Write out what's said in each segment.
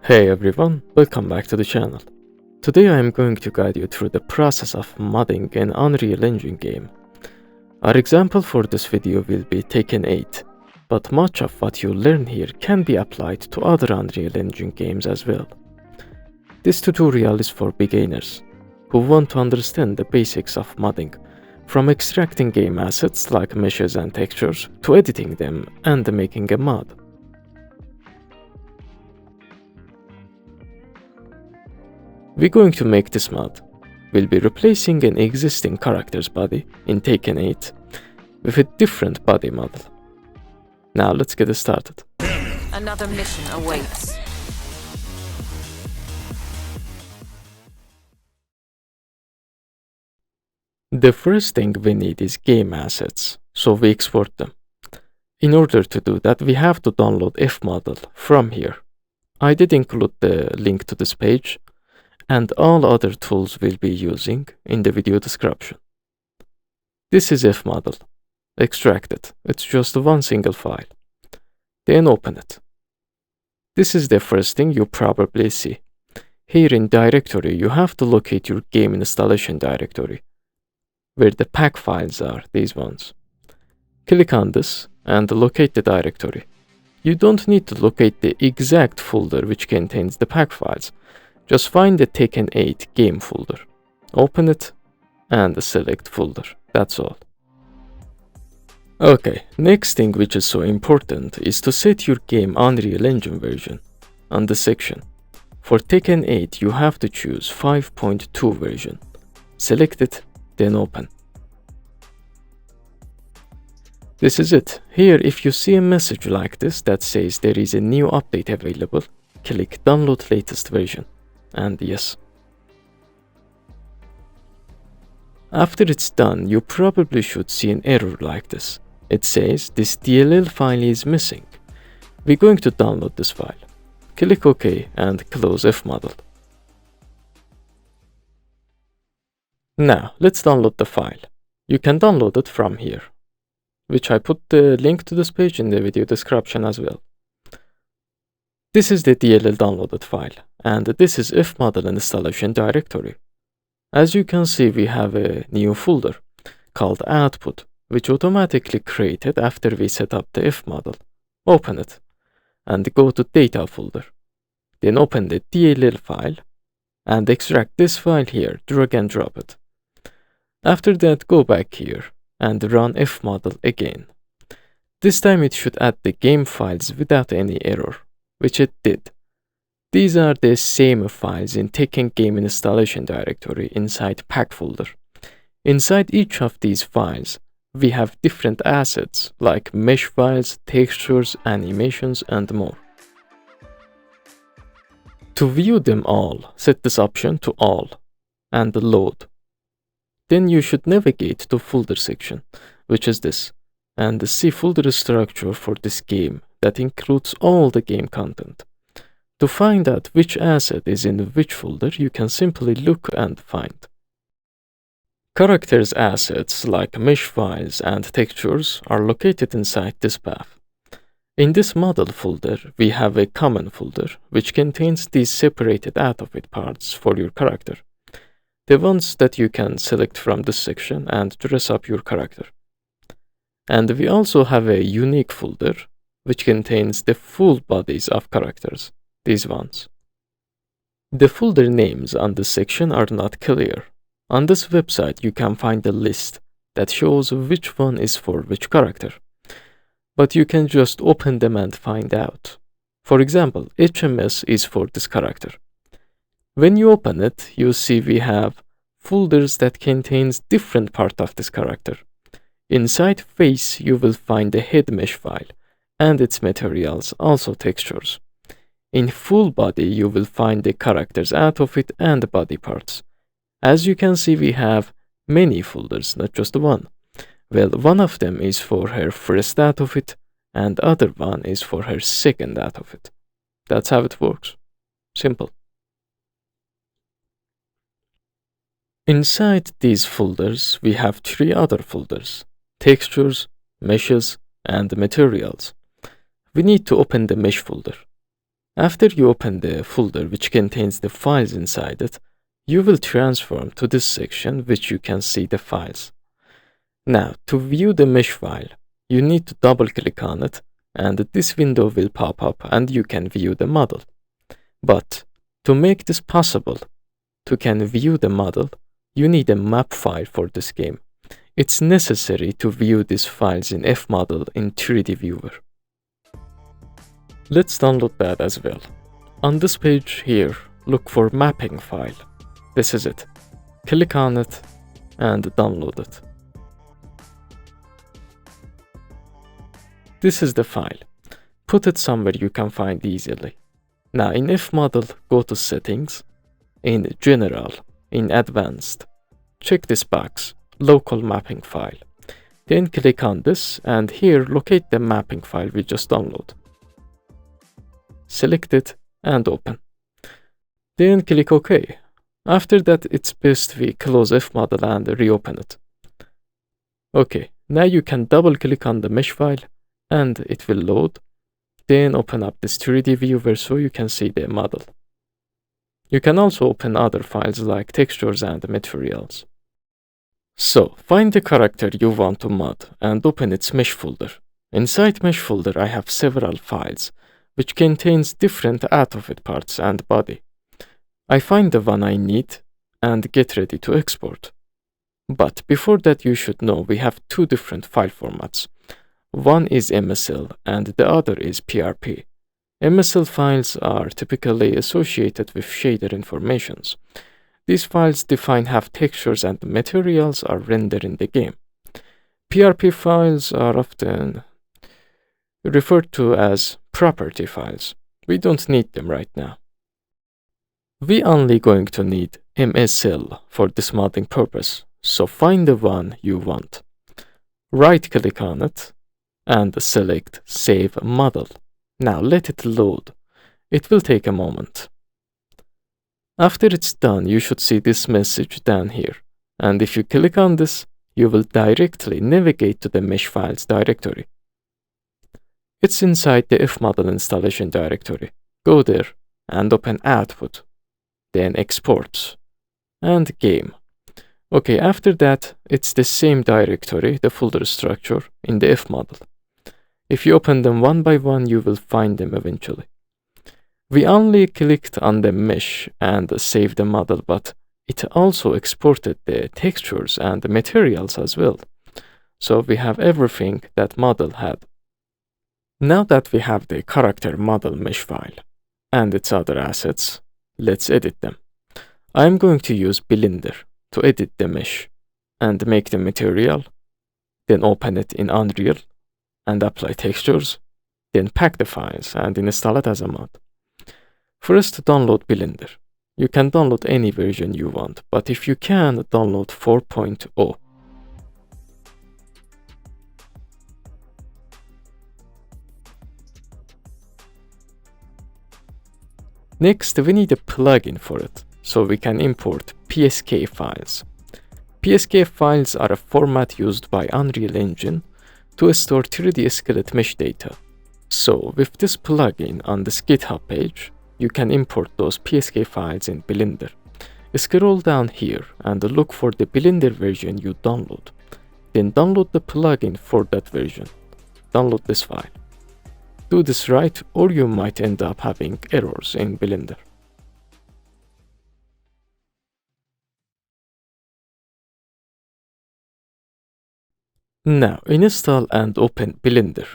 Hey everyone, welcome back to the channel. Today I am going to guide you through the process of modding an Unreal Engine game. Our example for this video will be Tekken 8, but much of what you learn here can be applied to other Unreal Engine games as well. This tutorial is for beginners who want to understand the basics of modding, from extracting game assets like meshes and textures to editing them and making a mod. We're going to make this mod. We'll be replacing an existing character's body in Tekken 8 with a different body model. Now let's get started. Another mission awaits. The first thing we need is game assets, so we export them. In order to do that, we have to download Fmodel from here. I did include the link to this page, and all other tools we'll be using in the video description. This is Fmodel. Extract it. It's just one single file. Then open it. This is the first thing you probably see. Here in directory, you have to locate your game installation directory, where the pack files are, these ones. Click on this and locate the directory. You don't need to locate the exact folder which contains the pack files. Just find the Tekken 8 game folder. Open it and select folder. That's all. Okay, next thing which is so important is to set your game Unreal Engine version on the section. For Tekken 8 you have to choose 5.2 version. Select it, then open. This is it. Here, if you see a message like this that says there is a new update available, click download latest version, and yes. After it's done, you probably should see an error like this. It says this DLL file is missing. We're going to download this file. Click OK and close Fmodel. Now, let's download the file. You can download it from here, which I put the link to this page in the video description as well. This is the DLL downloaded file, and this is Fmodel installation directory. As you can see, we have a new folder called output, which automatically created after we set up the Fmodel. Open it, and go to data folder. Then open the DLL file, and extract this file here, drag and drop it. After that, go back here and run Fmodel again. This time it should add the game files without any error, which it did. These are the same files in Tekken game installation directory inside pack folder. Inside each of these files, we have different assets like mesh files, textures, animations, and more. To view them all, set this option to all and load. Then you should navigate to folder section, which is this, and see folder structure for this game that includes all the game content. To find out which asset is in which folder, you can simply look and find. Characters assets like mesh files and textures are located inside this path. In this model folder, we have a common folder which contains these separated out of it parts for your character. The ones that you can select from this section and dress up your character. And we also have a unique folder which contains the full bodies of characters, these ones. The folder names on this section are not clear. On this website you can find a list that shows which one is for which character. But you can just open them and find out. For example, HMS is for this character. When you open it, you see we have folders that contains different part of this character. Inside face, you will find the head mesh file and its materials, also textures. In full body, you will find the characters out of it and the body parts. As you can see, we have many folders, not just one. Well, one of them is for her first out of it, and other one is for her second out of it. That's how it works. Simple. Inside these folders, we have three other folders: textures, meshes, and materials. We need to open the mesh folder. After you open the folder which contains the files inside it, you will transform to this section which you can see the files. Now, to view the mesh file, you need to double-click on it, and this window will pop up and you can view the model. But to make this possible, to can view the model, you need a map file for this game. It's necessary to view these files in Fmodel in 3D Viewer. Let's download that as well. On this page here, look for mapping file. This is it. Click on it and download it. This is the file. Put it somewhere you can find easily. Now in Fmodel, go to Settings, in General, in Advanced. Check this box, Local Mapping File. Then click on this and here locate the mapping file we just downloaded. Select it and open. Then click OK. After that, it's best we close Fmodel and reopen it. OK, now you can double click on the mesh file and it will load. Then open up this 3D viewer so you can see the model. You can also open other files like textures and materials. So, find the character you want to mod and open its mesh folder. Inside mesh folder I have several files, which contains different out of it parts and body. I find the one I need and get ready to export. But before that you should know we have two different file formats. One is MSL and the other is PRP. MSL files are typically associated with shader informations. These files define how textures and materials are rendered in the game. PRP files are often referred to as property files. We don't need them right now. We only going to need MSL for this modding purpose, so find the one you want. Right-click on it and select Save Model. Now let it load. It will take a moment. After it's done, you should see this message down here, and if you click on this, you will directly navigate to the mesh files directory. It's inside the Fmodel installation directory. Go there and open Output, then Exports, and Game. Okay, after that, it's the same directory, the folder structure, in the Fmodel. If you open them one by one, you will find them eventually. We only clicked on the mesh and saved the model, but it also exported the textures and the materials as well. So we have everything that model had. Now that we have the character model mesh file and its other assets, let's edit them. I'm going to use Blender to edit the mesh and make the material, then open it in Unreal and apply textures, then pack the files and install it as a mod. First, download Blender. You can download any version you want, but if you can, download 4.0. Next, we need a plugin for it, so we can import PSK files. PSK files are a format used by Unreal Engine to store 3D skeleton mesh data. So, with this plugin on this GitHub page, you can import those PSK files in Blender. Scroll down here and look for the Blender version you download. Then download the plugin for that version. Download this file. Do this right, or you might end up having errors in Blender. Now install and open Blender.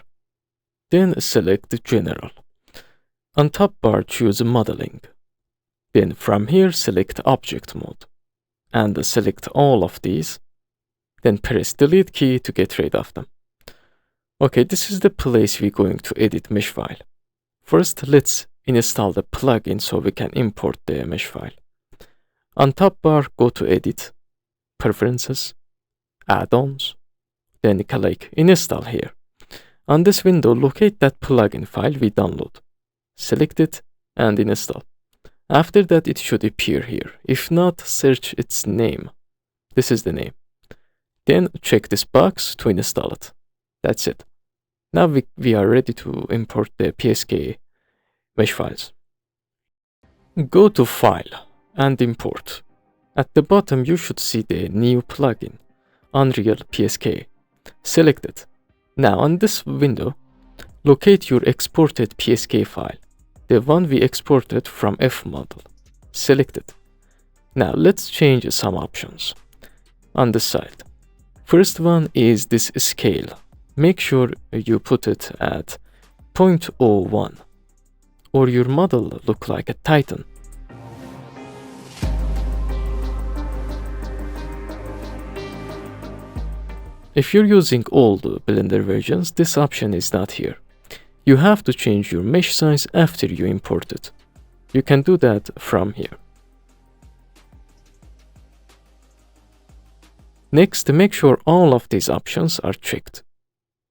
Then select General. On top bar choose Modeling. Then from here select Object Mode. And select all of these. Then press Delete key to get rid of them. Okay, this is the place we're going to edit mesh file. First, let's install the plugin so we can import the mesh file. On top bar, go to Edit, Preferences, Add-ons, then click Install here. On this window, locate that plugin file we download. Select it and install. After that, it should appear here. If not, search its name. This is the name. Then check this box to install it. That's it. Now we are ready to import the PSK mesh files. Go to File and Import. At the bottom you should see the new plugin, Unreal PSK. Select it. Now on this window, locate your exported PSK file, the one we exported from Fmodel. Select it. Now let's change some options on the side. First one is this scale. Make sure you put it at 0.01 or your model look like a Titan. If you're using old Blender versions, this option is not here. You have to change your mesh size after you import it. You can do that from here. Next, make sure all of these options are checked.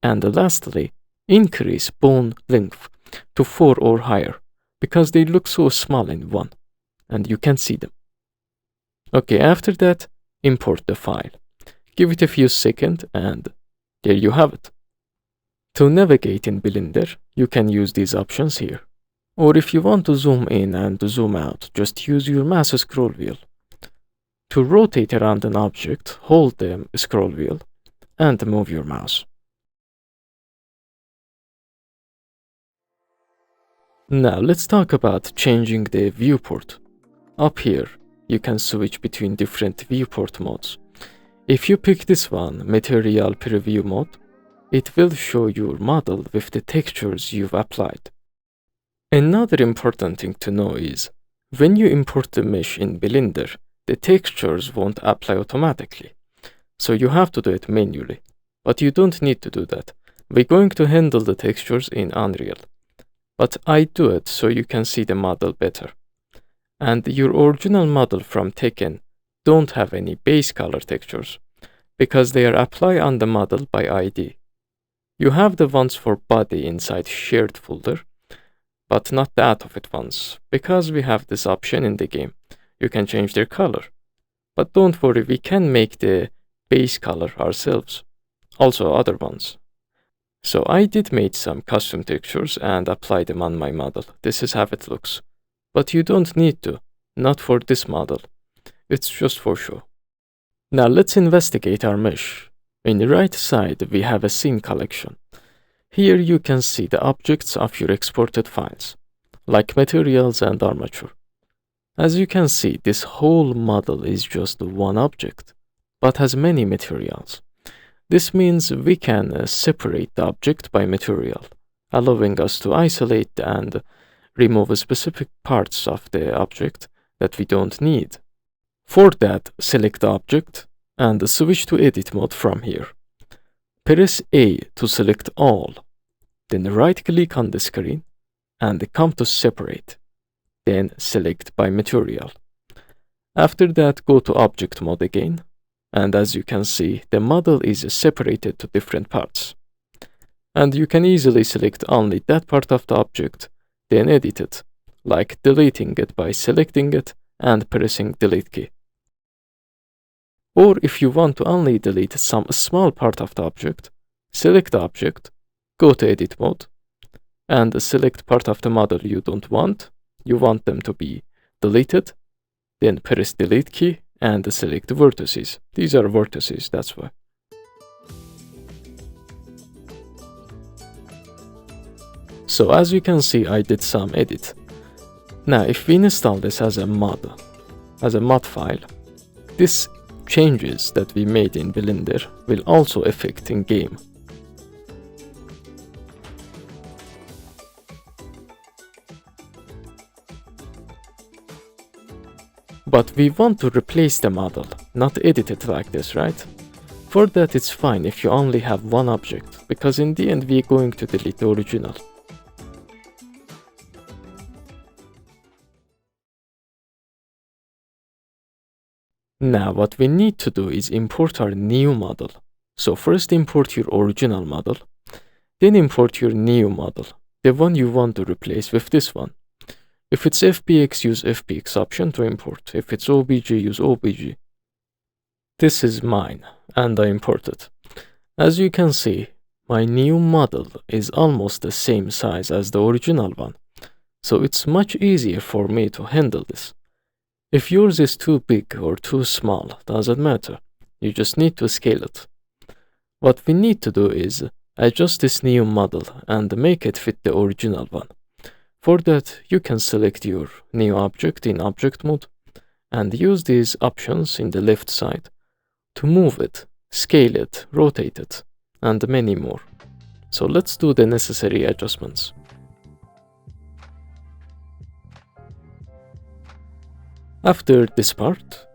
And lastly, increase bone length to 4 or higher, because they look so small in one, and you can see them. Okay, after that, import the file. Give it a few seconds, and there you have it. To navigate in Blender, you can use these options here. Or if you want to zoom in and zoom out, just use your mouse scroll wheel. To rotate around an object, hold the scroll wheel and move your mouse. Now let's talk about changing the viewport. Up here, you can switch between different viewport modes. If you pick this one, Material Preview mode, it will show your model with the textures you've applied. Another important thing to know is, when you import the mesh in Blender, the textures won't apply automatically, so you have to do it manually. But you don't need to do that. We're going to handle the textures in Unreal. But I do it so you can see the model better. And your original model from Tekken don't have any base color textures, because they are applied on the model by ID. You have the ones for body inside shared folder, but not the out of it ones, because we have this option in the game. You can change their color. But don't worry, we can make the base color ourselves. Also other ones. So I did make some custom textures and apply them on my model. This is how it looks. But you don't need to. Not for this model. It's just for show. Now let's investigate our mesh. In the right side, we have a scene collection. Here you can see the objects of your exported files, like materials and armature. As you can see, this whole model is just one object, but has many materials. This means we can separate the object by material, allowing us to isolate and remove specific parts of the object that we don't need. For that, select the object and switch to edit mode from here. Press A to select all, then right-click on the screen and come to separate. Then select by material. After that, go to object mode again, and as you can see, the model is separated to different parts. And you can easily select only that part of the object, then edit it, like deleting it by selecting it and pressing delete key. Or if you want to only delete some small part of the object, select the object, go to edit mode, and select part of the model you don't want. You want them to be deleted, then press delete key and select vertices. These are vertices, that's why. So as you can see, I did some edit. Now if we install this as a mod file, this changes that we made in Blender will also affect in game. But we want to replace the model, not edit it like this, right? For that it's fine if you only have one object, because in the end we're going to delete the original. Now what we need to do is import our new model. So first import your original model, then import your new model, the one you want to replace with this one. If it's FBX, use FBX option to import. If it's OBJ, use OBJ. This is mine, and I import it. As you can see, my new model is almost the same size as the original one, so it's much easier for me to handle this. If yours is too big or too small, doesn't matter. You just need to scale it. What we need to do is adjust this new model and make it fit the original one. For that, you can select your new object in object mode and use these options in the left side to move it, scale it, rotate it, and many more. So let's do the necessary adjustments. After this part,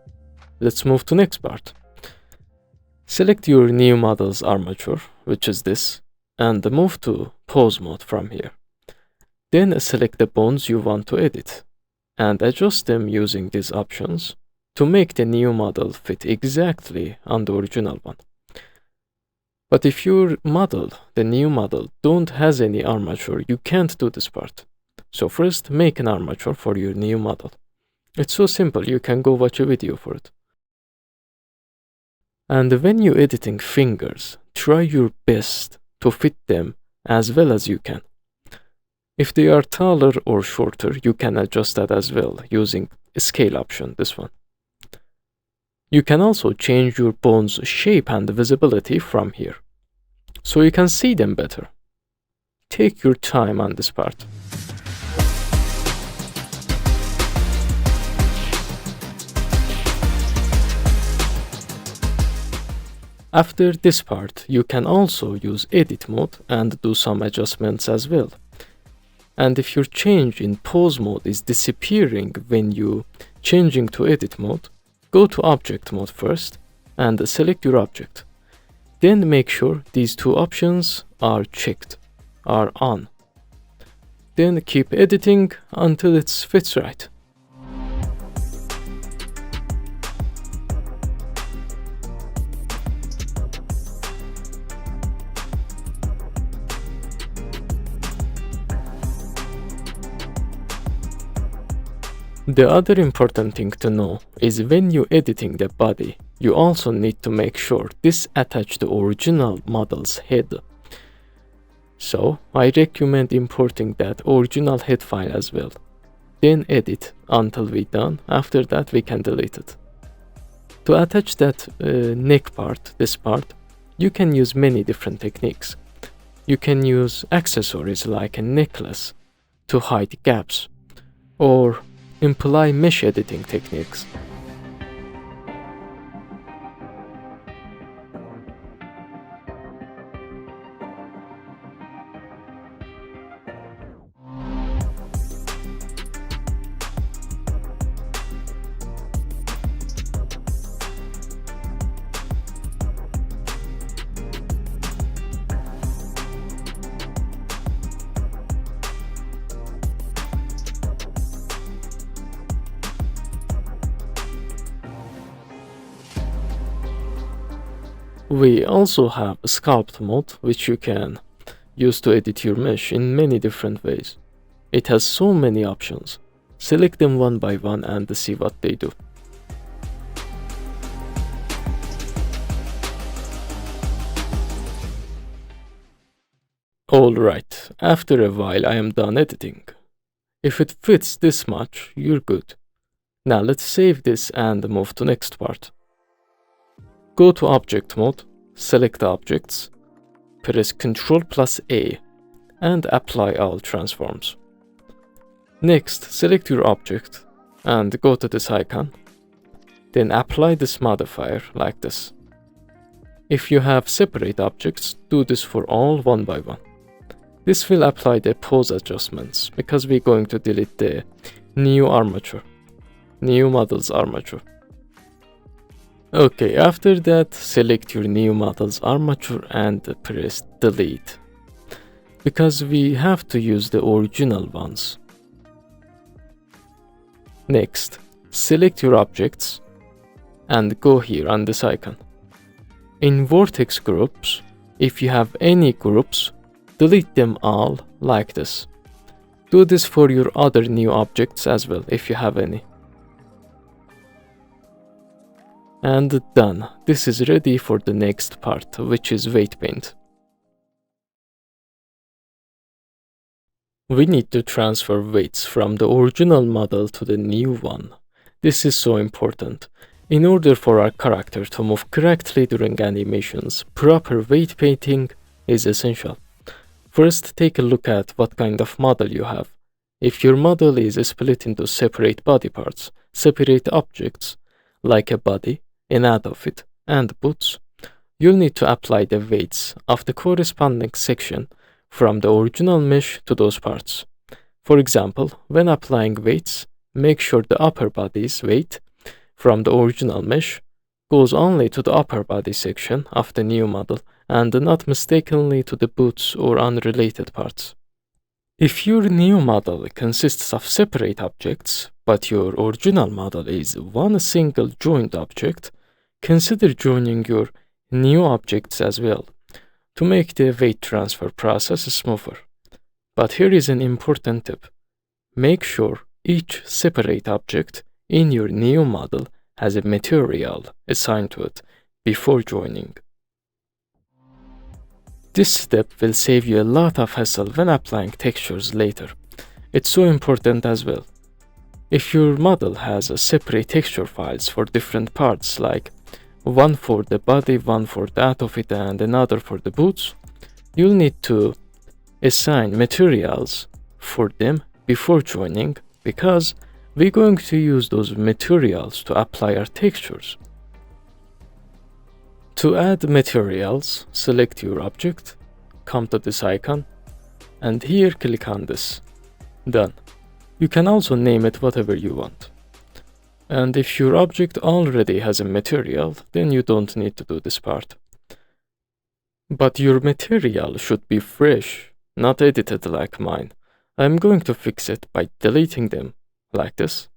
let's move to next part. Select your new model's armature, which is this, and move to pose mode from here. Then select the bones you want to edit, and adjust them using these options to make the new model fit exactly on the original one. But if your model, the new model, don't has any armature, you can't do this part. So first, make an armature for your new model. It's so simple, you can go watch a video for it. And when you're editing fingers, try your best to fit them as well as you can. If they are taller or shorter, you can adjust that as well using a scale option, this one. You can also change your bones' shape and visibility from here, so you can see them better. Take your time on this part. After this part, you can also use edit mode and do some adjustments as well. And if your change in pose mode is disappearing when you changing to edit mode, go to object mode first and select your object. Then make sure these two options are checked, are on. Then keep editing until it fits right. The other important thing to know is when you're editing the body, you also need to make sure this attach the original model's head. So I recommend importing that original head file as well. Then edit until we're done. After that we can delete it. To attach that neck part, this part, you can use many different techniques. You can use accessories like a necklace to hide gaps, or imply mesh editing techniques. We also have sculpt mode, which you can use to edit your mesh in many different ways. It has so many options. Select them one by one and see what they do. Alright, after a while I am done editing. If it fits this much, you're good. Now let's save this and move to next part. Go to object mode, select the objects, press Ctrl+A and apply all transforms. Next, select your object and go to this icon. Then apply this modifier like this. If you have separate objects, do this for all one by one. This will apply the pose adjustments because we're going to delete the new armature, new model's armature. Okay, after that, select your new model's armature and press delete, because we have to use the original ones. Next, select your objects and go here on this icon. In vertex groups, if you have any groups, delete them all like this. Do this for your other new objects as well if you have any. And done. This is ready for the next part, which is weight paint. We need to transfer weights from the original model to the new one. This is so important. In order for our character to move correctly during animations, proper weight painting is essential. First, take a look at what kind of model you have. If your model is split into separate body parts, separate objects, like a body, an outfit, and boots, you'll need to apply the weights of the corresponding section from the original mesh to those parts. For example, when applying weights, make sure the upper body's weight from the original mesh goes only to the upper body section of the new model and not mistakenly to the boots or unrelated parts. If your new model consists of separate objects, but your original model is one single joined object, consider joining your new objects as well to make the weight transfer process smoother. But here is an important tip. Make sure each separate object in your new model has a material assigned to it before joining. This step will save you a lot of hassle when applying textures later. It's so important as well. If your model has separate texture files for different parts, like one for the body, one for the outfit, and another for the boots, you'll need to assign materials for them before joining, because we're going to use those materials to apply our textures. To add materials, select your object, come to this icon, and here click on this. Done. You can also name it whatever you want. And if your object already has a material, then you don't need to do this part. But your material should be fresh, not edited like mine. I'm going to fix it by deleting them, like this,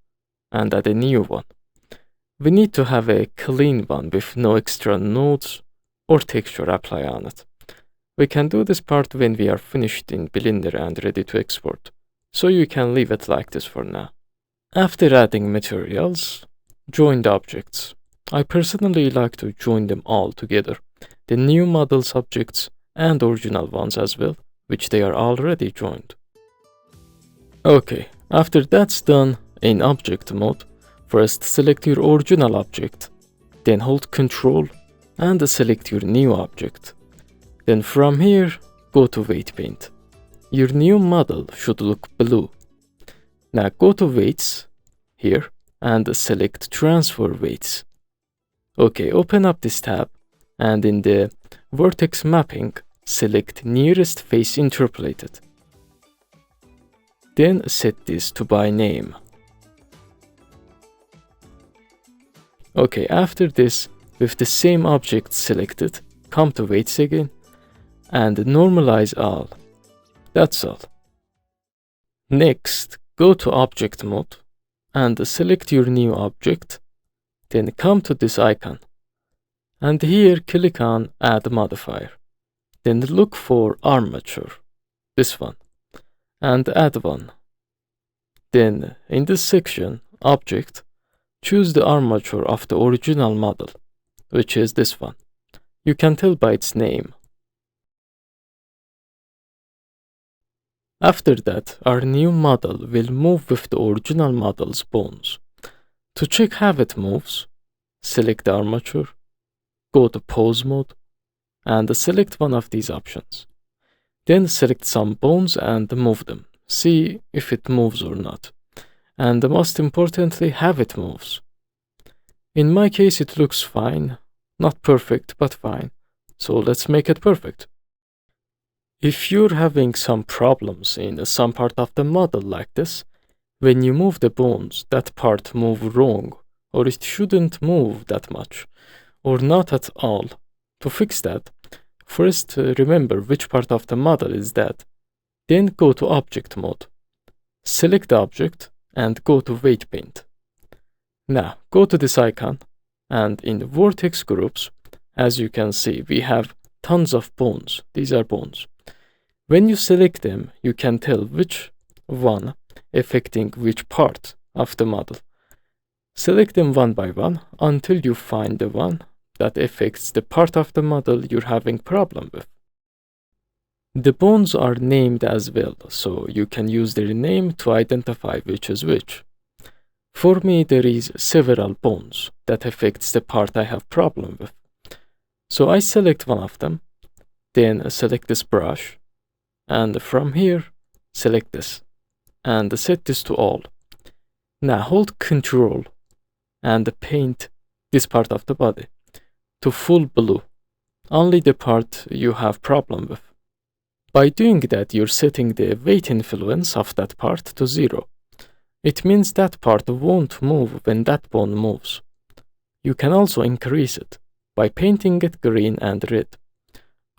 and add a new one. We need to have a clean one with no extra nodes or texture apply on it. We can do this part when we are finished in Blender and ready to export, so you can leave it like this for now. After adding materials, join the objects. I personally like to join them all together, the new model's objects and original ones as well, which they are already joined. Okay, after that's done, in object mode, first select your original object, then hold Ctrl and select your new object. Then from here, go to weight paint. Your new model should look blue. Now go to weights, here, and select transfer weights. Okay, open up this tab, and in the vertex mapping, select nearest face interpolated. Then set this to by name. Okay, after this, with the same object selected, come to weights again, and normalize all. That's all. Next, go to object mode, and select your new object, then come to this icon, and here click on Add Modifier. Then look for Armature, this one, and add one. Then, in this section, Object, choose the armature of the original model, which is this one. You can tell by its name. After that, our new model will move with the original model's bones. To check how it moves, select the armature, go to pose mode, and select one of these options. Then select some bones and move them. See if it moves or not. And most importantly, how it moves. In my case, it looks fine. Not perfect, but fine. So let's make it perfect. If you're having some problems in some part of the model like this, when you move the bones, that part move wrong, or it shouldn't move that much, or not at all. To fix that, first remember which part of the model is that. Then go to object mode. Select the object and go to weight paint. Now go to this icon, and in the vertex groups, as you can see, we have tons of bones. These are bones. When you select them, you can tell which one affecting which part of the model. Select them one by one until you find the one that affects the part of the model you're having problem with. The bones are named as well, so you can use their name to identify which is which. For me, there is several bones that affects the part I have problem with. So I select one of them, then select this brush, and from here, select this, and set this to all. Now hold Ctrl and paint this part of the body to full blue, only the part you have problem with. By doing that, you're setting the weight influence of that part to 0. It means that part won't move when that bone moves. You can also increase it by painting it green and red,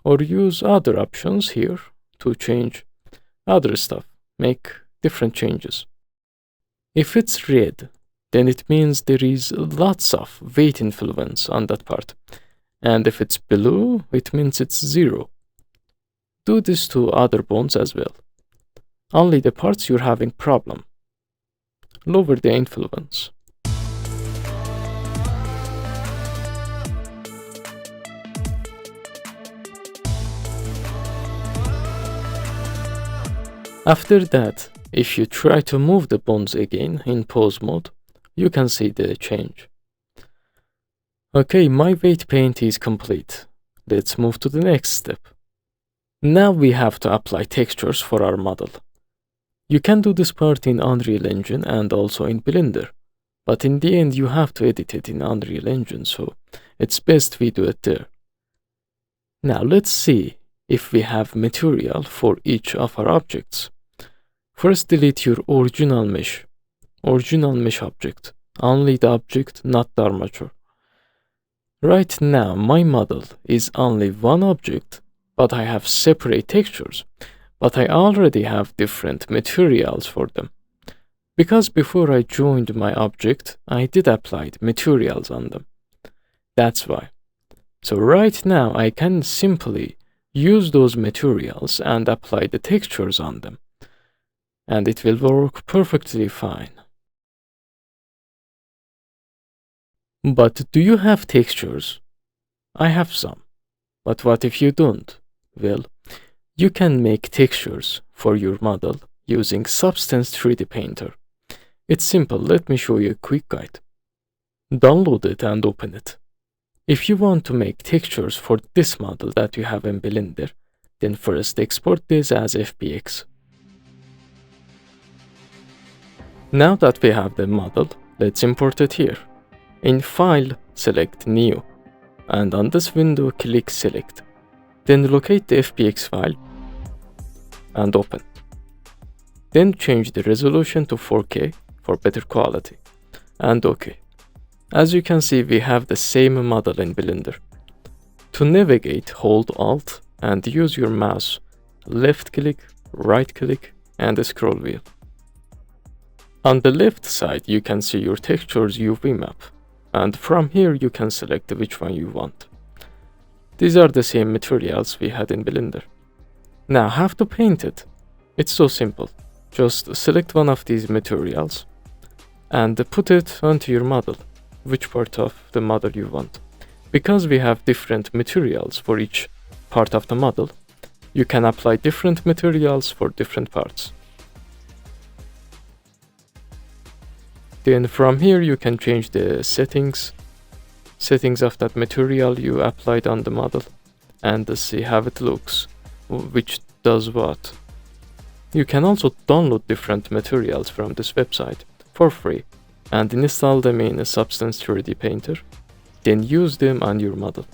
or use other options here to change other stuff, make different changes. If it's red, then it means there is lots of weight influence on that part, and if it's blue, it means it's 0. Do this to other bones as well. Only the parts you're having problem. Lower the influence. After that, if you try to move the bones again in pose mode, you can see the change. Okay, my weight paint is complete. Let's move to the next step. Now we have to apply textures for our model. You can do this part in Unreal Engine and also in Blender, but in the end you have to edit it in Unreal Engine, so it's best we do it there. Now let's see if we have material for each of our objects. First, delete your original mesh object, only the object, not the armature. Right now, my model is only one object, but I have separate textures, but I already have different materials for them. Because before I joined my object, I did apply materials on them. That's why. So right now, I can simply use those materials and apply the textures on them, and it will work perfectly fine. But do you have textures? I have some. But what if you don't? Well, you can make textures for your model using Substance 3D Painter. It's simple, let me show you a quick guide. Download it and open it. If you want to make textures for this model that you have in Blender, then first export this as FBX. Now that we have the model, let's import it here. In File, select New, and on this window click Select. Then locate the FBX file and open. Then change the resolution to 4K for better quality, and OK. As you can see, we have the same model in Blender. To navigate, hold Alt and use your mouse, left click, right click, and the scroll wheel. On the left side, you can see your textures UV map, and from here you can select which one you want. These are the same materials we had in Blender. Now, how to paint it? It's so simple. Just select one of these materials and put it onto your model, which part of the model you want. Because we have different materials for each part of the model, you can apply different materials for different parts. Then from here you can change the settings of that material you applied on the model and see how it looks, which does what. You can also download different materials from this website for free and install them in a Substance 3D Painter, then use them on your model.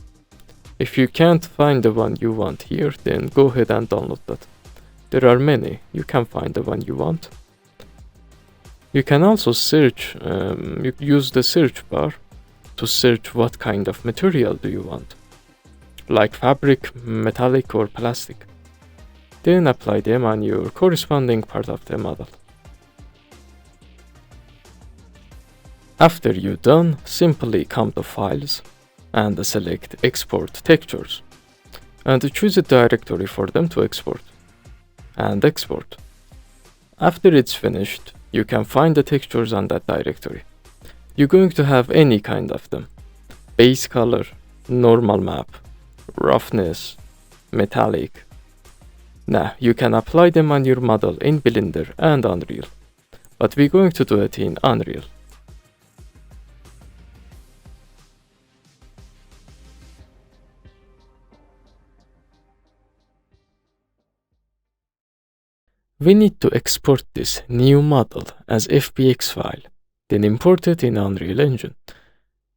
If you can't find the one you want here, then go ahead and download that. There are many, you can find the one you want. You can also search, you use the search bar to search what kind of material do you want, like fabric, metallic or plastic. Then apply them on your corresponding part of the model. After you're done, simply come to Files and select Export Textures and choose a directory for them to export and export. After it's finished, you can find the textures on that directory. You're going to have any kind of them: base color, normal map, roughness, metallic, Now, you can apply them on your model in Blender and Unreal, but we're going to do it in Unreal. We need to export this new model as FBX file, then import it in Unreal Engine.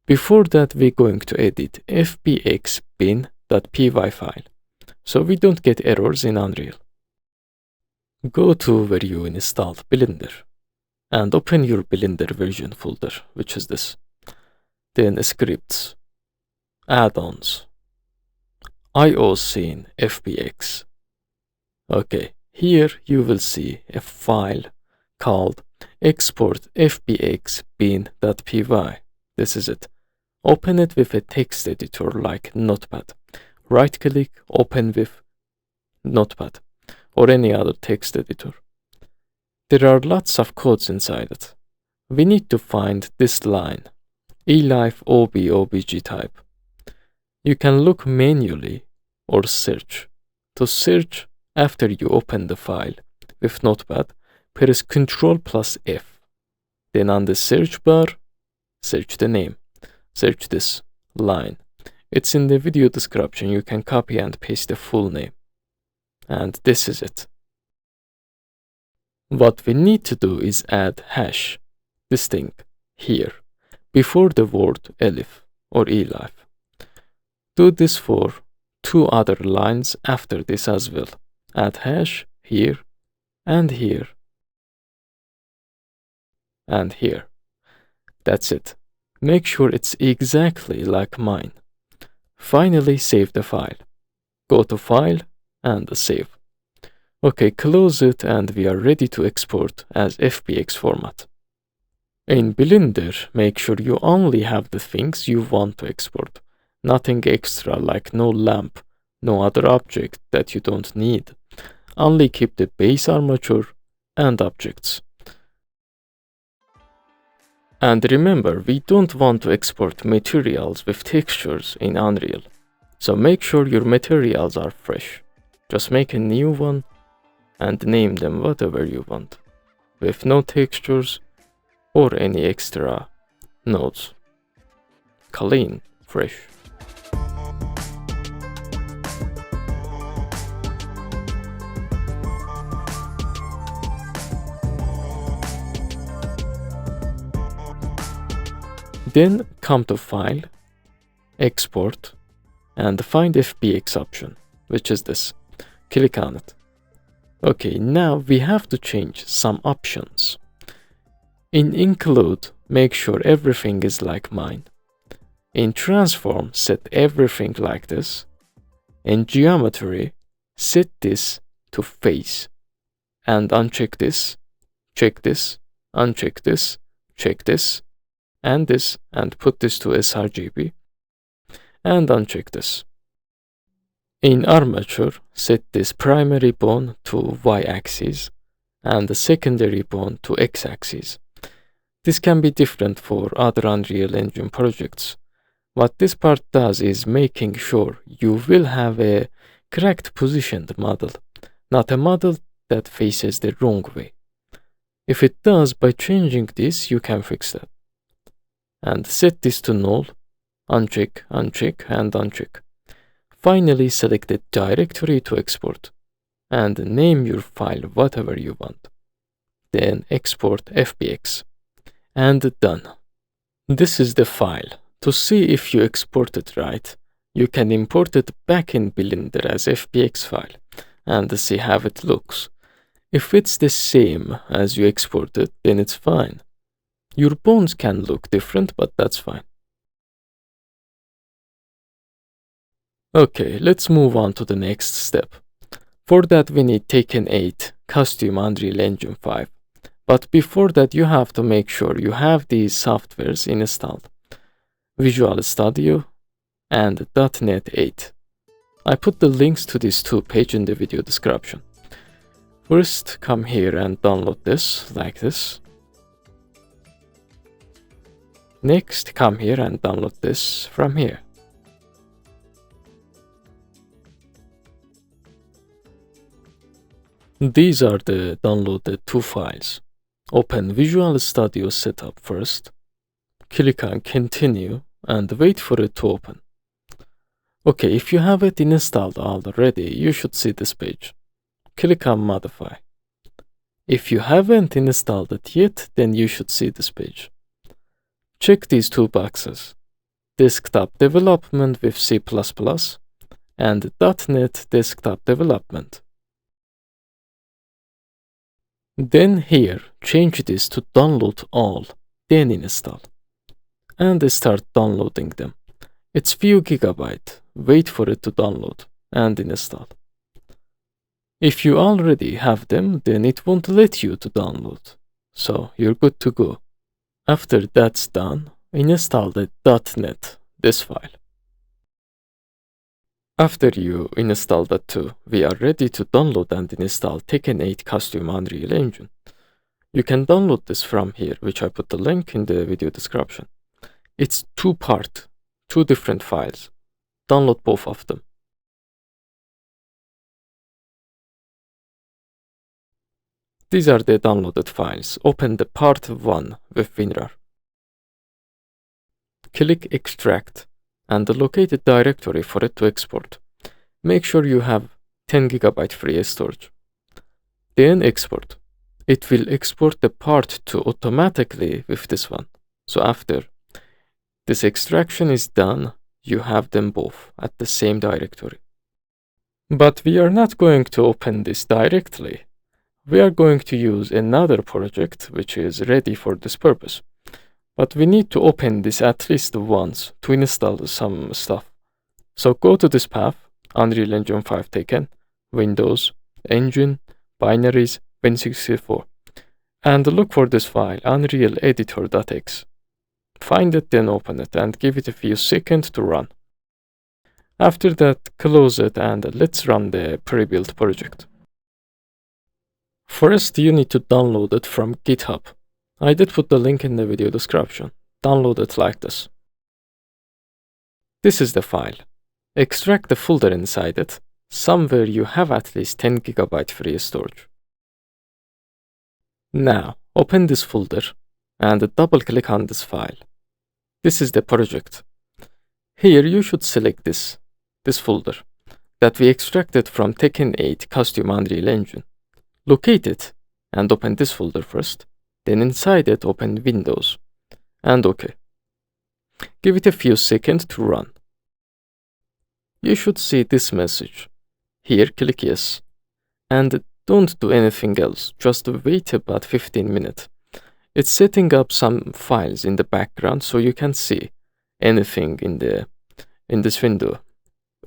Before that, we're going to edit fbx bin.py file, so we don't get errors in Unreal. Go to where you installed Blender, and open your Blender version folder, which is this. Then scripts, add-ons, IO scene fbx. Okay, here you will see a file called export fbx bin.py. This is it. Open it with a text editor like Notepad. Right-click, open with Notepad or any other text editor. There are lots of codes inside it. We need to find this line, elif obj type. You can look manually or search. To search, after you open the file with Notepad, press Ctrl+F. Then on the search bar, search the name. Search this line. It's in the video description. You can copy and paste the full name. And this is it. What we need to do is add hash, this thing, here, before the word elif or elif. Do this for 2 other lines after this as well. Add hash here, and here, and here. That's it. Make sure it's exactly like mine. Finally, save the file. Go to File and Save. Okay, close it and we are ready to export as FBX format. In Blender, make sure you only have the things you want to export. Nothing extra like no lamp, no other object that you don't need. Only keep the base armature and objects. And remember, we don't want to export materials with textures in Unreal. So make sure your materials are fresh. Just make a new one and name them whatever you want, with no textures or any extra nodes. Clean, fresh. Then come to File, Export, and find FBX option, which is this. Click on it. Okay, now we have to change some options. In Include, make sure everything is like mine. In Transform, set everything like this. In Geometry, set this to Face. And uncheck this, check this, uncheck this, check this, and this, and put this to sRGB, and uncheck this. In Armature, set this primary bone to Y-axis, and the secondary bone to X-axis. This can be different for other Unreal Engine projects. What this part does is making sure you will have a correct positioned model, not a model that faces the wrong way. If it does, by changing this, you can fix that. And set this to null, uncheck, uncheck, and uncheck. Finally, select the directory to export, and name your file whatever you want. Then export FBX, and done. This is the file. To see if you export it right, you can import it back in Blender as FBX file, and see how it looks. If it's the same as you exported, then it's fine. Your bones can look different, but that's fine. Okay, let's move on to the next step. For that, we need Tekken 8 Custom Unreal Engine 5. But before that, you have to make sure you have these softwares installed: Visual Studio and .NET 8. I put the links to these 2 pages in the video description. First, come here and download this, like this. Next, come here and download this from here. These are the downloaded two files. Open Visual Studio Setup first. Click on Continue and wait for it to open. Okay, if you have it installed already, you should see this page. Click on Modify. If you haven't installed it yet, then you should see this page. Check these two boxes: Desktop Development with C++ and .NET Desktop Development. Then here, change this to Download All, then Install, and start downloading them. It's few gigabyte. Wait for it to download and install. If you already have them, then it won't let you to download, so you're good to go. After that's done, install the .NET, this file. After you install that too, we are ready to download and install Tekken 8 Custom Unreal Engine. You can download this from here, which I put the link in the video description. It's two-part, two different files. Download both of them. These are the downloaded files. Open the part 1 with WinRAR. Click Extract and locate a directory for it to export. Make sure you have 10 GB free storage. Then export. It will export the part 2 automatically with this one. So after this extraction is done, you have them both at the same directory. But we are not going to open this directly. We are going to use another project which is ready for this purpose. But we need to open this at least once to install some stuff. So go to this path, Unreal Engine 5 Tekken, Windows, Engine, Binaries, Win64, and look for this file, unrealeditor.x. Find it, then open it, and give it a few seconds to run. After that, close it and let's run the pre-built project. First, you need to download it from GitHub. I did put the link in the video description. Download it like this. This is the file. Extract the folder inside it, somewhere you have at least 10 GB free storage. Now, open this folder and double-click on this file. This is the project. Here you should select this folder that we extracted from Tekken 8 Custom Unreal Engine. Locate it and open this folder first. Then inside it, open Windows, and OK. Give it a few seconds to run. You should see this message. Here, click Yes. And don't do anything else, just wait about 15 minutes. It's setting up some files in the background so you can see anything in this window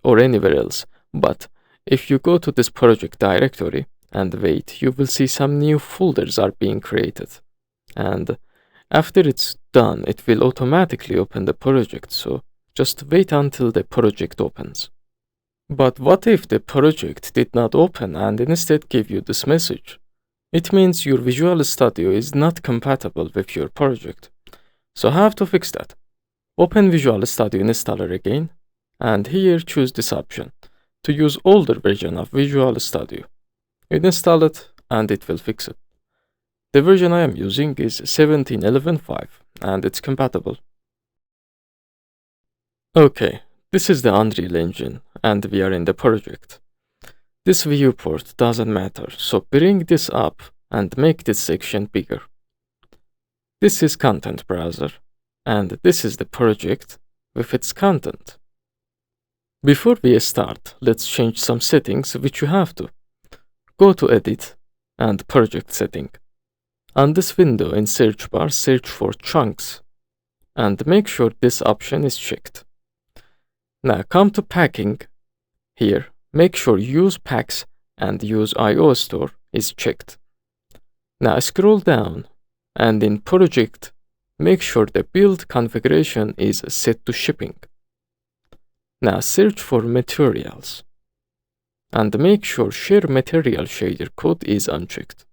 or anywhere else. But if you go to this project directory and wait, you will see some new folders are being created. And after it's done, it will automatically open the project, so just wait until the project opens. But what if the project did not open and instead give you this message? It means your Visual Studio is not compatible with your project. So how to fix that? Open Visual Studio Installer again, and here choose this option to use older version of Visual Studio. Install it and it will fix it. The version I am using is 17.11.5 and it's compatible. Okay, this is the Unreal Engine and we are in the project. This viewport doesn't matter, so bring this up and make this section bigger. This is Content Browser and this is the project with its content. Before we start, let's change some settings which you have to. Go to Edit and Project Setting. On this window in search bar, search for chunks and make sure this option is checked. Now come to Packing. Here, make sure Use Packs and Use IO Store is checked. Now scroll down and in Project, make sure the build configuration is set to shipping. Now search for Materials and make sure Share Material Shader Code is unchecked.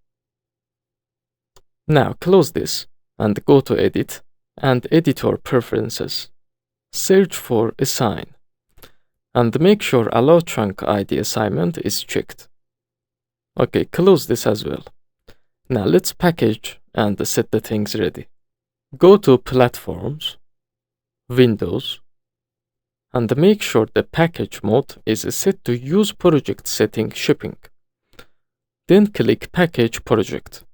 Now close this and go to Edit and Editor Preferences. Search for Assign and make sure Allow Chunk ID Assignment is checked. Okay, close this as well. Now let's package and set the things ready. Go to Platforms, Windows, and make sure the package mode is set to Use Project Setting Shipping. Then click Package Project.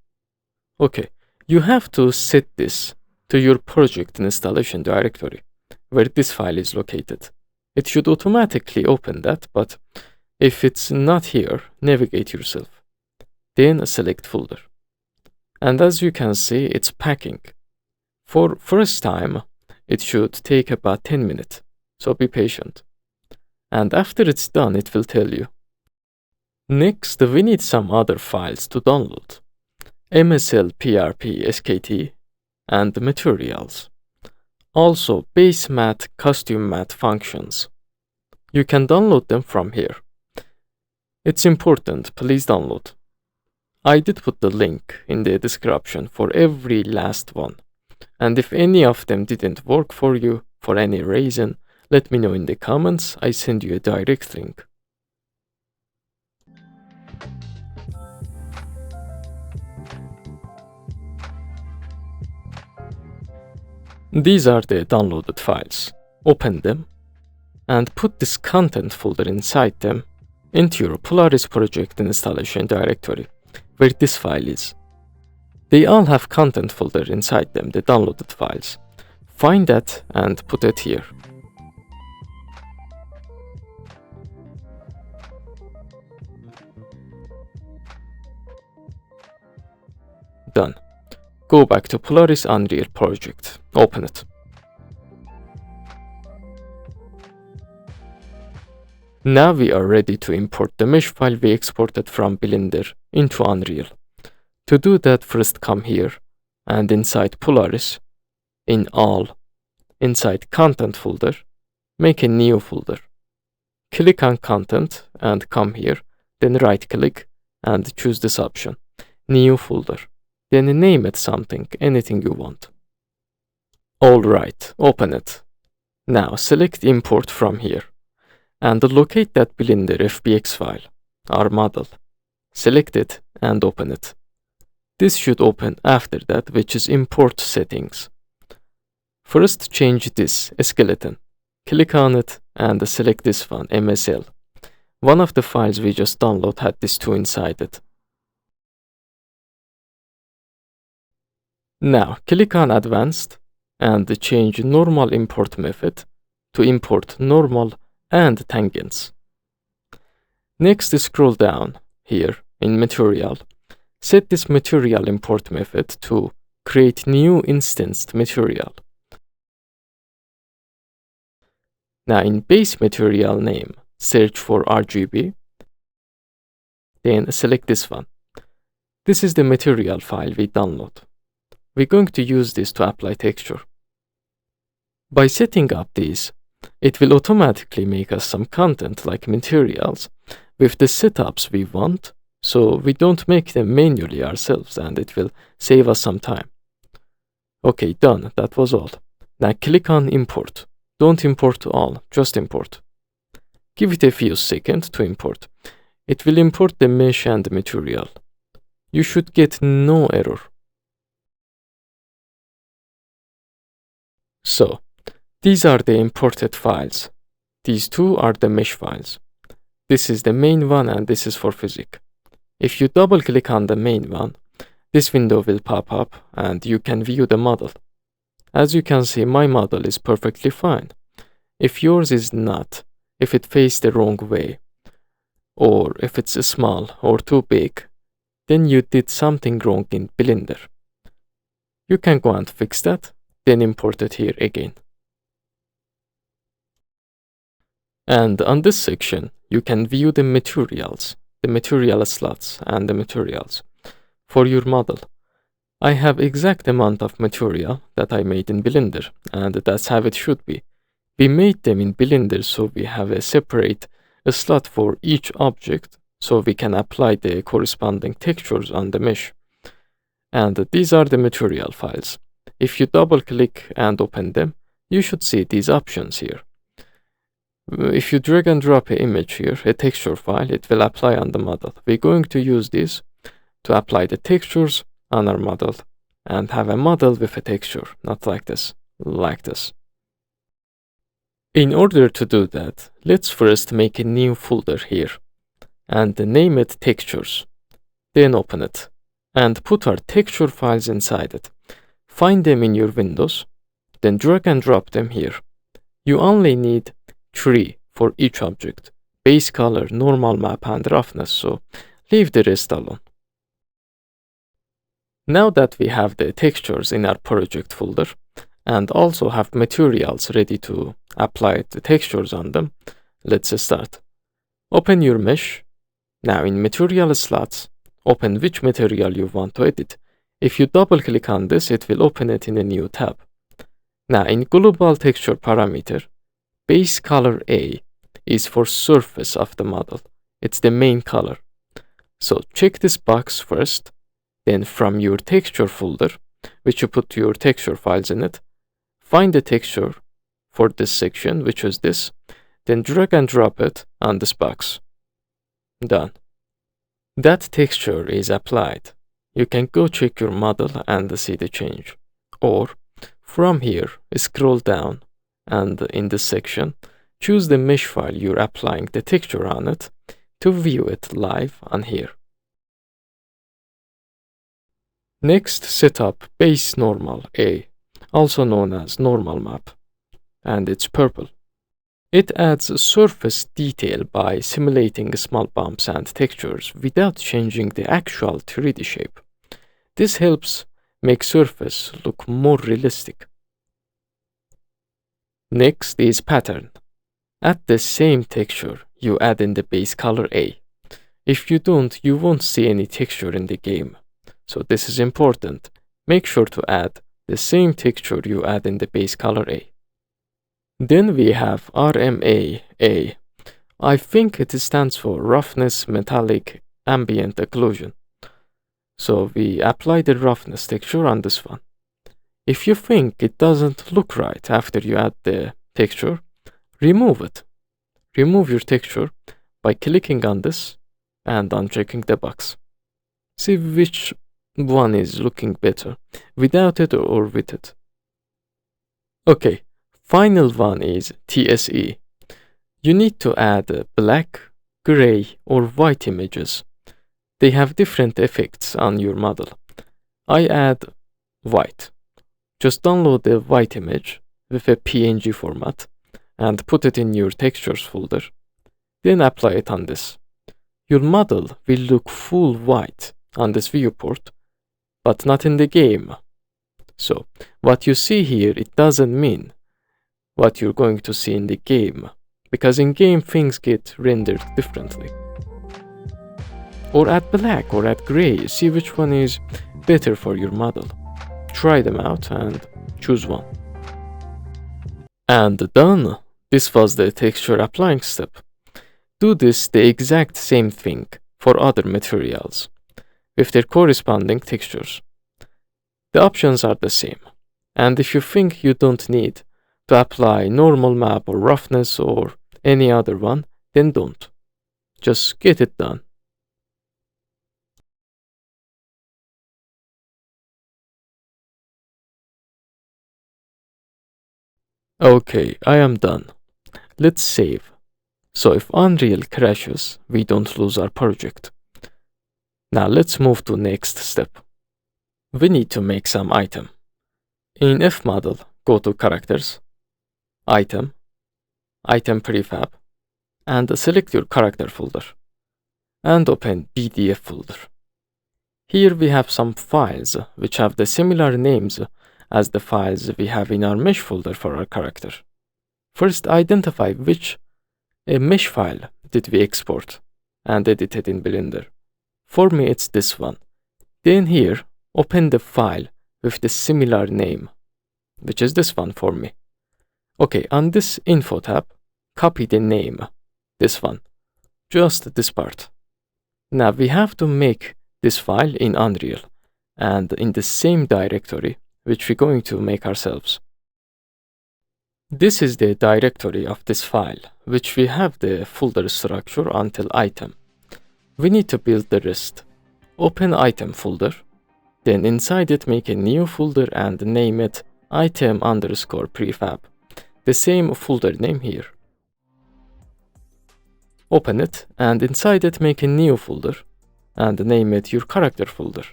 Okay, you have to set this to your project installation directory, where this file is located. It should automatically open that, but if it's not here, navigate yourself. Then select folder. And as you can see, it's packing. For first time, it should take about 10 minutes, so be patient. And after it's done, it will tell you. Next, we need some other files to download. MSL, PRP, SKT, and materials. Also, base math, costume math functions. You can download them from here. It's important, please download. I did put the link in the description for every last one. And if any of them didn't work for you for any reason, let me know in the comments. I send you a direct link. These are the downloaded files. Open them and put this content folder inside them into your Polaris-Project installation directory, where this file is. They all have content folder inside them, the downloaded files. Find that and put it here. Done. Go back to Polaris Unreal Project. Open it. Now we are ready to import the mesh file we exported from Blender into Unreal. To do that, first come here and inside Polaris, in All, inside Content folder, make a new folder. Click on Content and come here, then right click and choose this option, New folder. Then name it something, anything you want. Alright, open it. Now select Import from here and locate that Blender FBX file, our model. Select it and open it. This should open after that, which is Import Settings. First change this skeleton. Click on it and select this one, MSL. One of the files we just downloaded had this too inside it. Now click on Advanced and change Normal Import Method to Import Normal and Tangents. Next, scroll down here in Material. Set this Material Import Method to Create New Instanced Material. Now in Base Material Name, search for RGB. Then select this one. This is the material file we download. We're going to use this to apply texture. By setting up these, it will automatically make us some content like materials with the setups we want, so we don't make them manually ourselves and it will save us some time. Okay, done, that was all. Now click on Import. Don't import all, just import. Give it a few seconds to import. It will import the mesh and the material. You should get no error. So, these are the imported files. These two are the mesh files. This is the main one and this is for physics. If you double click on the main one, this window will pop up and you can view the model. As you can see, my model is perfectly fine. If yours is not, if it faces the wrong way, or if it's small or too big, then you did something wrong in Blender. You can go and fix that, then import it here again. And on this section, you can view the materials, the material slots and the materials for your model. I have exact amount of material that I made in Blender, and that's how it should be. We made them in Blender so we have a separate slot for each object so we can apply the corresponding textures on the mesh. And these are the material files. If you double click and open them, you should see these options here. If you drag and drop an image here, a texture file, it will apply on the model. We're going to use this to apply the textures on our model and have a model with a texture, not like this, like this. In order to do that, let's first make a new folder here and name it textures. Then open it and put our texture files inside it. Find them in your windows, then drag and drop them here. You only need 3 for each object: base color, normal map, and roughness, so leave the rest alone. Now that we have the textures in our project folder and also have materials ready to apply the textures on them, let's start. Open your mesh. Now in material slots, open which material you want to edit. If you double click on this, it will open it in a new tab. Now in global texture parameter, base color A is for surface of the model. It's the main color. So check this box first, then from your texture folder, which you put your texture files in it, find the texture for this section, which is this, then drag and drop it on this box. Done. That texture is applied. You can go check your model and see the change. Or from here, scroll down and in this section, choose the mesh file you're applying the texture on it to view it live on here. Next, set up base normal A, also known as normal map, and it's purple. It adds surface detail by simulating small bumps and textures without changing the actual 3D shape. This helps make surface look more realistic. Next is pattern. Add the same texture you add in the base color A. If you don't, you won't see any texture in the game. So this is important. Make sure to add the same texture you add in the base color A. Then we have RMA A. I think it stands for roughness, metallic, ambient occlusion. So we apply the roughness texture on this one. If you think it doesn't look right after you add the texture, remove it. Remove your texture by clicking on this and unchecking the box. See which one is looking better, without it or with it. Okay, final one is TSE. You need to add black, gray, or white images. They have different effects on your model. I add white. Just download the white image with a PNG format and put it in your textures folder. Then apply it on this. Your model will look full white on this viewport, but not in the game. So, what you see here, it doesn't mean what you're going to see in the game, because in game things get rendered differently. Or add black or add gray, see which one is better for your model. Try them out and choose one. And done! This was the texture applying step. Do this the exact same thing for other materials with their corresponding textures. The options are the same, and if you think you don't need to apply normal map or roughness or any other one, then don't. Just get it done. Okay, I am done. Let's save. So if Unreal crashes, we don't lose our project. Now let's move to next step. We need to make some item. In Fmodel, go to Characters, Item, Item Prefab, and select your character folder, and open PDF folder. Here we have some files which have the similar names as the files we have in our mesh folder for our character. First, identify which mesh file did we export and edit it in Blender. For me, it's this one. Then here, open the file with the similar name, which is this one for me. Okay, on this info tab, copy the name, this one, just this part. Now we have to make this file in Unreal and in the same directory which we're going to make ourselves. This is the directory of this file, which we have the folder structure until item. We need to build the rest. Open item folder, then inside it make a new folder and name it item_prefab, the same folder name here. Open it and inside it make a new folder and name it your character folder.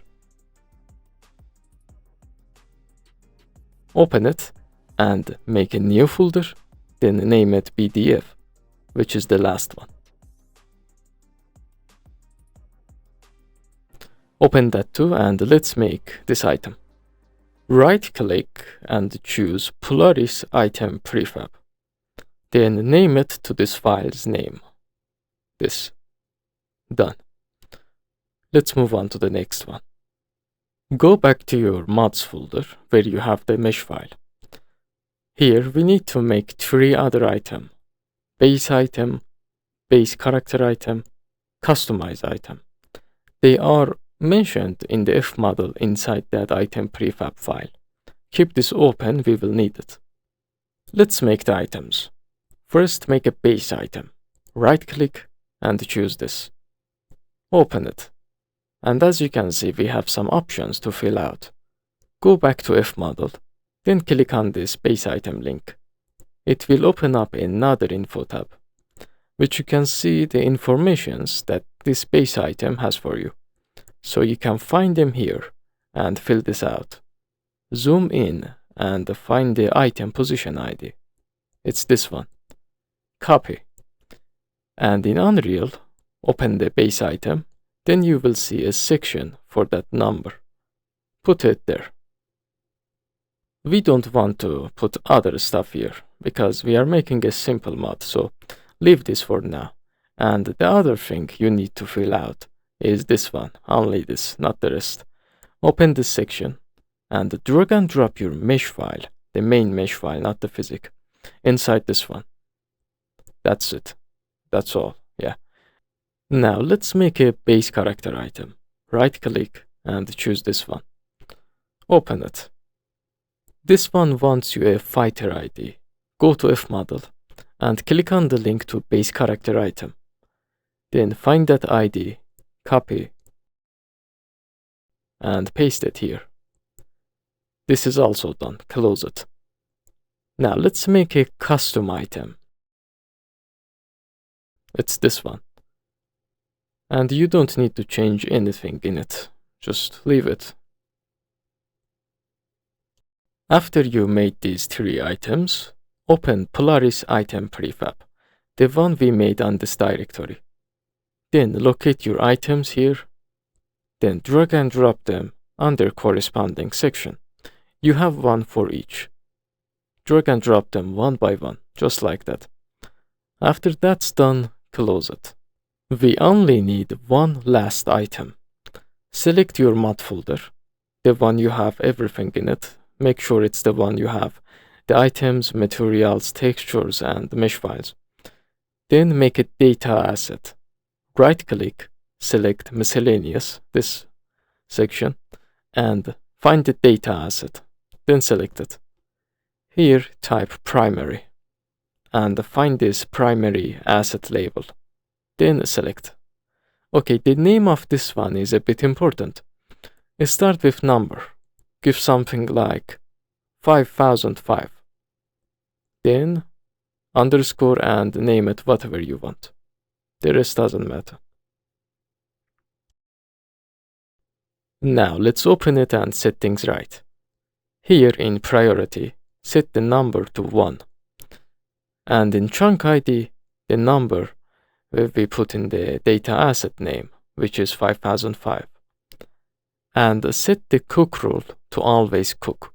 Open it and make a new folder, then name it BDF, which is the last one. Open that too and let's make this item. Right click and choose Polaris item prefab. Then name it to this file's name. This. Done. Let's move on to the next one. Go back to your mods folder where you have the mesh file. Here we need to make 3 other items: base item, base character item, customize item. They are mentioned in the Fmodel inside that item prefab file. Keep this open, we will need it. Let's make the items. First make a base item. Right click and choose this. Open it. And as you can see, we have some options to fill out. Go back to Fmodel, then click on this base item link. It will open up another info tab, which you can see the informations that this base item has for you. So you can find them here and fill this out. Zoom in and find the item position ID. It's this one. Copy. And in Unreal, open the base item. Then you will see a section for that number. Put it there. We don't want to put other stuff here because we are making a simple mod, so leave this for now. And the other thing you need to fill out is this one, only this, not the rest. Open this section and drag and drop your mesh file, the main mesh file, not the physics, inside this one. That's it. That's all, yeah. Now let's make a base character item. Right click and choose this one. Open it. This one wants you a fighter ID. Go to Fmodel and click on the link to base character item. Then find that ID, copy, and paste it here. This is also done. Close it. Now let's make a custom item. It's this one. And you don't need to change anything in it. Just leave it. After you made these 3 items, open Polaris item prefab, the one we made on this directory. Then locate your items here. Then drag and drop them under corresponding section. You have one for each. Drag and drop them one by one, just like that. After that's done, close it. We only need one last item. Select your mod folder, the one you have everything in it. Make sure it's the one you have the items, materials, textures, and mesh files. Then make a data asset. Right click, select miscellaneous, this section, and find the data asset. Then select it. Here type primary and find this primary asset label. Then select. Okay, the name of this one is a bit important. Start with number. Give something like 5005. Then underscore and name it whatever you want. The rest doesn't matter. Now let's open it and set things right. Here in priority, set the number to 1. And in chunk ID, the number will be put in the data asset name, which is 5005. And set the cook rule to always cook.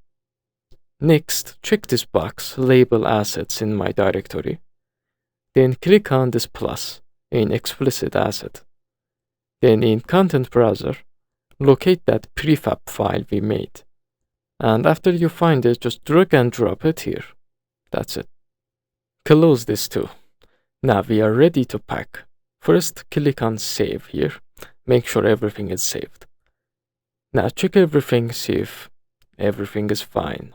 Next, check this box, label assets in my directory. Then click on this plus in explicit asset. Then in content browser, locate that prefab file we made. And after you find it, just drag and drop it here. That's it. Close this too. Now we are ready to pack. First, click on save here. Make sure everything is saved. Now check everything, see if everything is fine.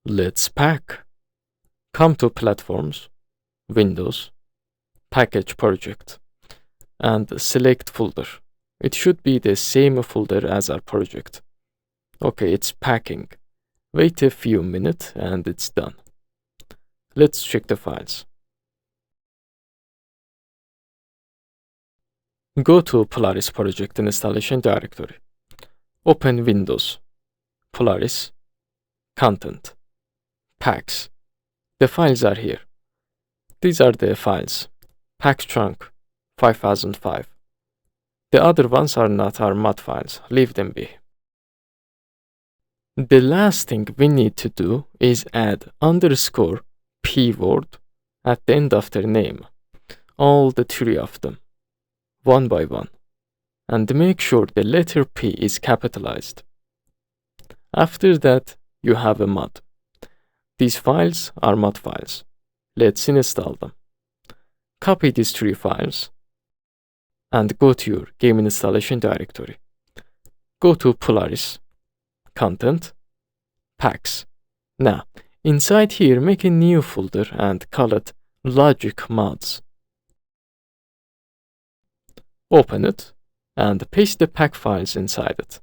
Let's pack. Come to Platforms, Windows, Package Project, and select folder. It should be the same folder as our project. Okay, it's packing. Wait a few minutes and it's done. Let's check the files. Go to Polaris-Project installation directory. Open Windows, Polaris, Content, Packs. The files are here. These are the files. Pack chunk 5005. The other ones are not our mod files. Leave them be. The last thing we need to do is add underscore p word at the end of their name. All the three of them, one by one. And make sure the letter P is capitalized. After that, you have a mod. These files are mod files. Let's install them. Copy these three files and go to your game installation directory. Go to Polaris, Content, Packs. Now, inside here, make a new folder and call it Logic Mods. Open it and paste the pack files inside it,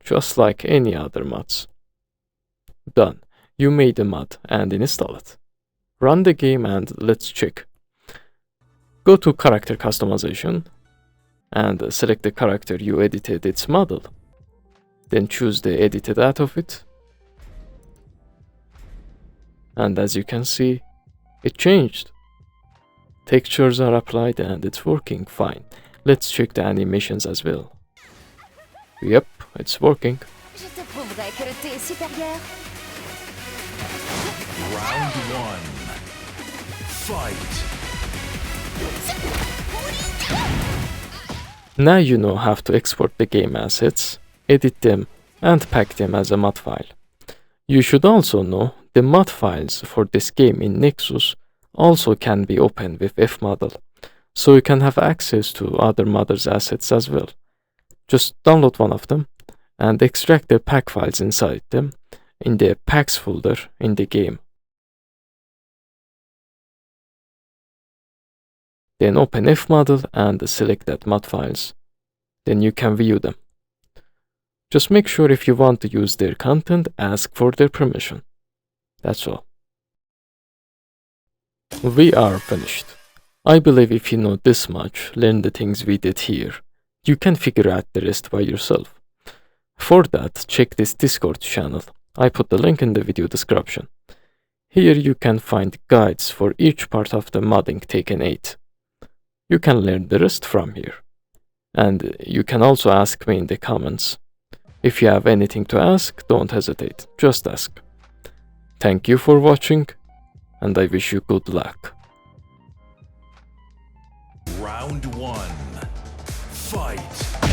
just like any other mods. Done. You made a mod and install it. Run the game and let's check. Go to Character Customization and select the character you edited its model. Then choose the edited out of it. And as you can see, it changed. Textures are applied and it's working fine. Let's check the animations as well. Yep, it's working. Je te prouverai que le thé est supérieur. Round one. Fight. Now you know how to export the game assets, edit them, and pack them as a mod file. You should also know the mod files for this game in Nexus also can be opened with Fmodel, so you can have access to other modders' assets as well. Just download one of them and extract the pack files inside them in the packs folder in the game. Then open Fmodel and select that mod files. Then you can view them. Just make sure if you want to use their content, ask for their permission. That's all. We are finished. I believe if you know this much, learn the things we did here, you can figure out the rest by yourself. For that, check this Discord channel. I put the link in the video description. Here you can find guides for each part of the modding Tekken 8. You can learn the rest from here. And you can also ask me in the comments. If you have anything to ask, don't hesitate, just ask. Thank you for watching, and I wish you good luck. Round one. Fight.